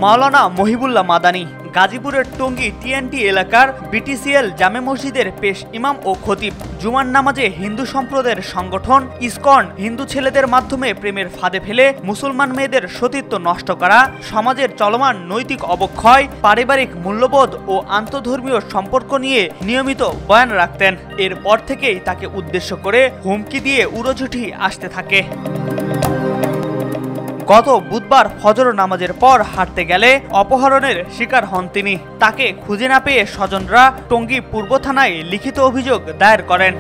মাওলানা মহিবুল্লাহ মাদানী গাজীপুরের টঙ্গী টিএনটি এলাকার বিটিসিএল জামে মসজিদের পেশ ইমাম ও খতিব। জুমার নামাজে হিন্দু সম্প্রদায়ের সংগঠন ইসকন হিন্দু ছেলেদের মাধ্যমে প্রেমের ফাঁদে ফেলে মুসলমান মেয়েদের সতীত্ব নষ্ট করা, সমাজের চলমান নৈতিক অবক্ষয়, পারিবারিক মূল্যবোধ ও আন্তঃধর্মীয় সম্পর্ক নিয়ে নিয়মিত বয়ান রাখতেন। এরপর থেকেই তাকে উদ্দেশ্য করে হুমকি দিয়ে উড়োঝুটি আসতে থাকে। গত বুধবার ফজর নামাজের পর হাঁটতে গেলে অপহরণের শিকার হন তিনি। তাকে খুঁজে না পেয়ে স্বজনরা টঙ্গী পূর্ব থানায় লিখিত অভিযোগ দায়ের করেন।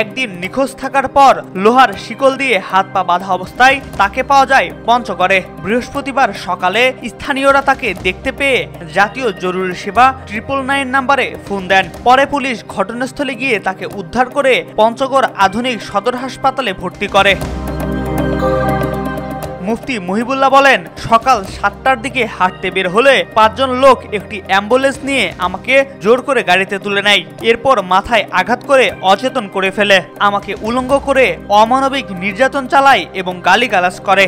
একদিন নিখোঁজ থাকার পর লোহার শিকল দিয়ে হাত পা বাঁধা অবস্থায় তাকে পাওয়া যায় পঞ্চগড়ে। বৃহস্পতিবার সকালে স্থানীয়রা তাকে দেখতে পেয়ে জাতীয় জরুরি সেবা 999 নম্বরে ফোন দেন। পরে পুলিশ ঘটনাস্থলে গিয়ে তাকে উদ্ধার করে পঞ্চগড় আধুনিক সদর হাসপাতালে ভর্তি করে। মুফতি মহিবুল্লাহ বলেন, সকাল 7টার দিকে হাঁটতে বের হলে 5 জন লোক একটি অ্যাম্বুলেন্স নিয়ে আমাকে জোর করে গাড়িতে তুলে নেয়। এরপর মাথায় আঘাত করে অচেতন করে ফেলে, আমাকে উলঙ্গ করে অমানবিক নির্যাতন চালায় এবং গালিগালাজ করে।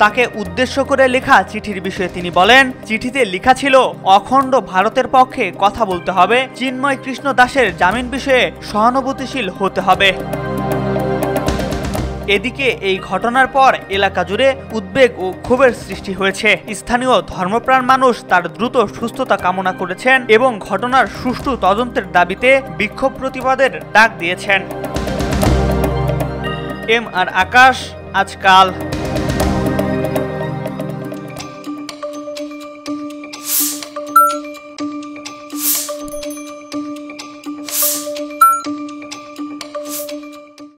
তাকে উদ্দেশ্য করে লেখা চিঠির বিষয়ে তিনি বলেন, চিঠিতে লেখা ছিল অখণ্ড ভারতের পক্ষে কথা বলতে হবে, চিন্ময় কৃষ্ণ দাসের জামিন বিষয়ে সহানুভূতিশীল হতে হবে। এদিকে এই ঘটনার পর এলাকা জুড়ে উদ্বেগ ও ক্ষোভের সৃষ্টি হয়েছে। স্থানীয় ধর্মপ্রাণ মানুষ তার দ্রুত সুস্থতা কামনা করেছেন এবং ঘটনার সুষ্ঠু তদন্তের দাবিতে বিক্ষোভ প্রতিবাদের ডাক দিয়েছেন। এম আর আকাশ, আজকাল।